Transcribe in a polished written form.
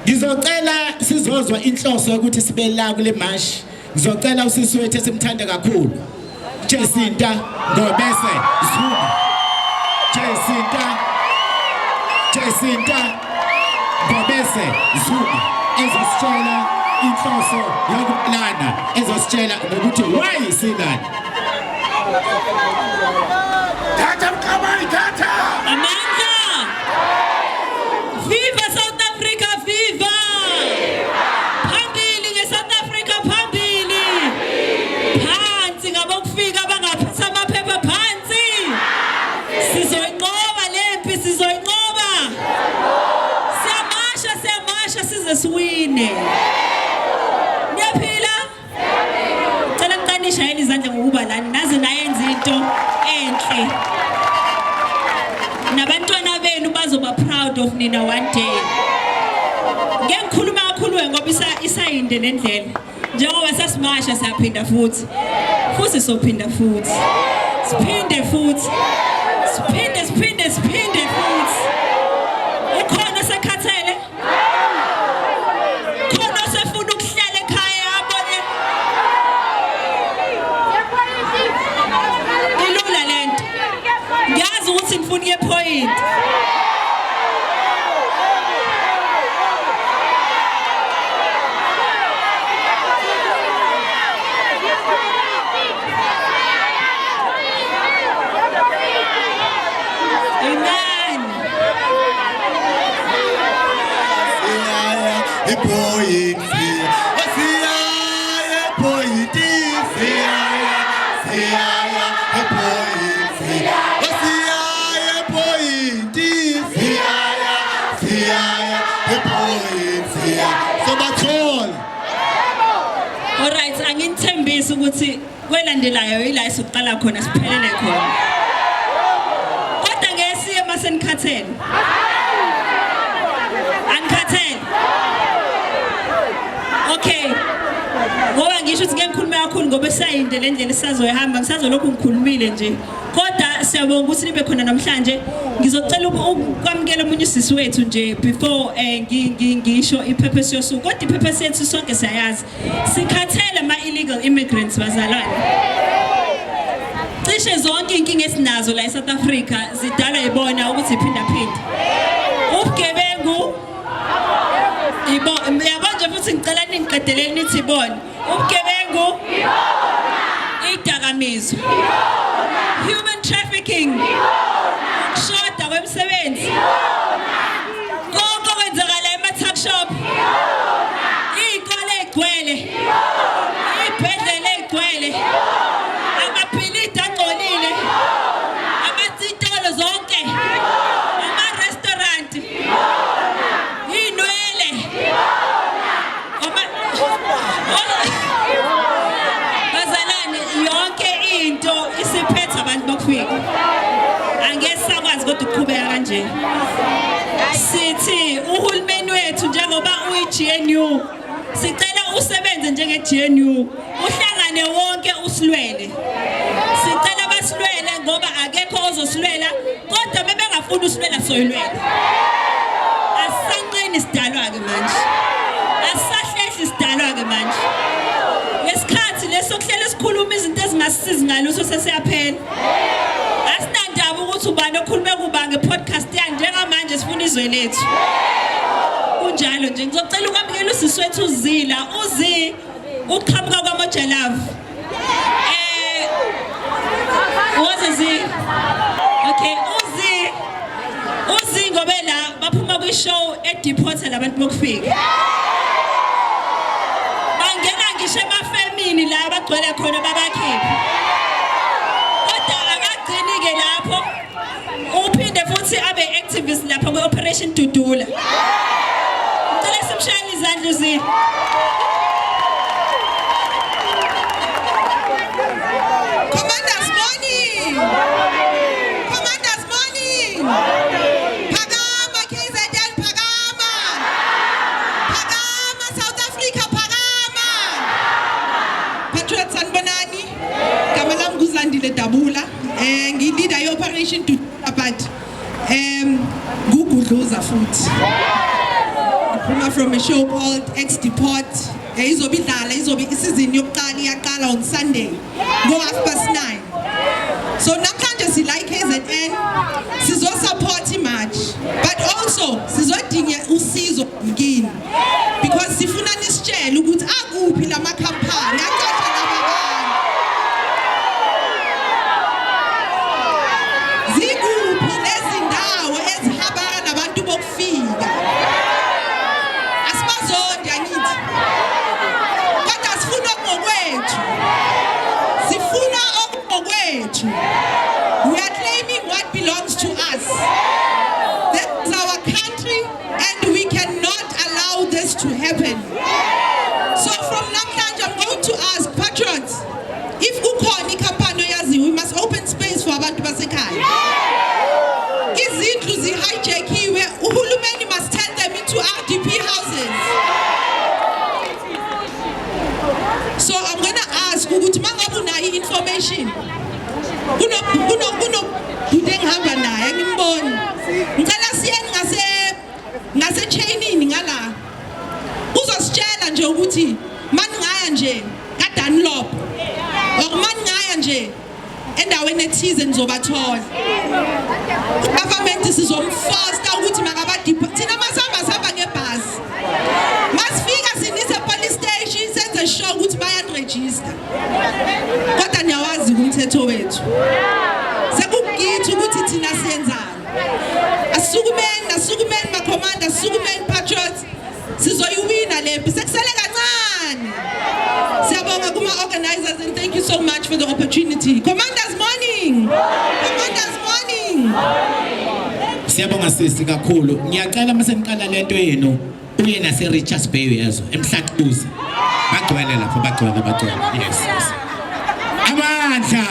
Ngizocela sizozwa inhloso ukuthi sibe la kule march. Ngizocela usisi wethu esimthanda kakhulu. Jacinta Ngobese Zuma. Jacinta Ngobese Zuma ezositshela inhloso yokuplana, ezositshela ukuthi why sinani. Thatha mqabani thatha. Amandla. Viva South Africa, viva! Phambili ngeSouth Africa, phambili! Phansi ngabokufika bangaphatha amaphepha phansi! Sizoyinqoba lempi, sizoyinqoba! Siyamasha size siwine! Niyaphila? Cela ngiqanishayele izandla ngokuba lani naze nayenza into enhle. Nabantwana benu bazoba proud of nina one day. Ngikhuluma kakhulu ngoba isayinde lendlela. Njengoba sasimasha siyaphinda futhi. Futhi sophinda futhi. Siphinde futhi. Siphinde futhi. Ukhona sekhathele? Khona sefuna ukuhlala ekhaya yabone. Ilula lento. Ngiyazi ukuthi ngifuna iyepoint. Amen. Point. All right, angithembisa ukuthi kwelandelayo ila isoqala khona siphelele khona. Kodwa ngesiye masenikhathele. Angikhathele. Okay. Ngoba ngisho ukuthi ngeke ngikhulume kakhulu ngoba sayinde lendlela sisazoyihamba ngisazolokhu ngikhulumile nje. Kodwa siyabonga ukuthi nibe khona namhlanje. Ngizocela ukwamukela umunye usisi wethu nje before ngisho ipurpose yosuku. Kodwa ipurpose yethu sonke siyayazi. Sikhathele ama illegal immigrants bazalwane. Cishe zonke inkinga esinazo la eSouth Africa zidalwa ibona ukuthi iphinda. Ubugebengu yabona nje futhi ngicela ningiqedelele nithi ibona. Ubugebengu idakamizwa. Human trafficking. Ukushoda kwemisebenzi. Konke kwenzakala ema-tuck shop. Iy'kole ey'gcwele. Iy'bhedlela ey'gcwele. Amabhilidi agcolile. Amazitolo zonke. Ama-restaurant. Iy'nwele. Bazalwane yonke into isiphethe abantu bokufika. Angeke sakwazi kodwa ukuqhubeka kanje. Sithi uhulumeni wethu njengoba uyi-GNU sicela usebenze njenge-GNU uhlangane wonke usilwele. Sicela basilwele ngoba akekho ozosilwela kodwa bebengafuni usilwela soyilwela. Asisanqeni sidalwa-ke manje. Asisahlehli sidalwa-ke manje. Ngesikhathi leso kuhlele sikhuluma izinto ezingasisizi ngaluso sesiyaphela. Asinandaba ukuthi ubani okhulume kuba nge-podcast yani njengamanje sifuna izwe lethu. Kunjalo nje ngizocela ukwamukela usisi wethu uZila. Uzi uqhamuka kwaMojalavu. Wazi okay, Uzi ngobe la baphuma kwi-show eDeporter labantu bokufika. Bangena ngisho emafemini la abagcwele khona babakhipha. Kodwa akagcini-ke lapho. Uphinde futhi abe activist lapha kwe-Operation Dudula. Ngicela simshayele izandla Uzi. Commanders morning. Commanders morning. Phakama KZN phakama. Phakama South Africa phakama. Patriots sanibonani. Gama lami nguZandile Dabula. Ngilida i-Operation Dudula but ngugudluza futhi. iphuma from a show called X Deport. Izobe idlala, izobe isizini yokuqala iyaqala on Sunday ngo 9:30. So namhlanje sila iKZN sizo support imatch, but also sizodinga usizo ngini because sifuna nisitshela ukuthi akuphi lama campaign aqasha laba bantu. Zikuphi lezi ndawo ezihamba nabantu bokufika. Asibazondi angithi. Kodwa sifuna ngokwethu. Sifuna ngokwethu. We are claiming what belongs to us. That is our country and we cannot allow this to happen. So from namhlanje I'm going to ask patriots, if ukhona ikhampani yazi, we must open space for abantu basekhaya. Izindlu zihijackiwe, uhulumeni must turn them into RDP houses. So I'm going to ask ukuthi mangabe unayo information kuno bude ngihamba naye ngimboni ngicela siyeni ngase chainini ngala uzositshela nje ukuthi maningaya nje ka Dunlop or maningaya nje endaweni ethize nizobathola government sizomfosta ukuthi makabadipha thina masihamba ngebhasi masifika sinise police station senze show ukuthi bayanregister kodwa niyawazi umthetho wethu sekugithi ukuthi thina siyenzani asukumeni ma commander asukumeni patriots sizoyiwina lempi sekusele kancane siyabonga kuma organizers and thank you so much for the opportunity. Commanders morning. Siyabonga sisi kakhulu. Ngiyacela mase niqala lento yenu uye nase Richards Bay yazo emhlakubuzi. Bagcwele lapho bagcwele. Yes. Amandla.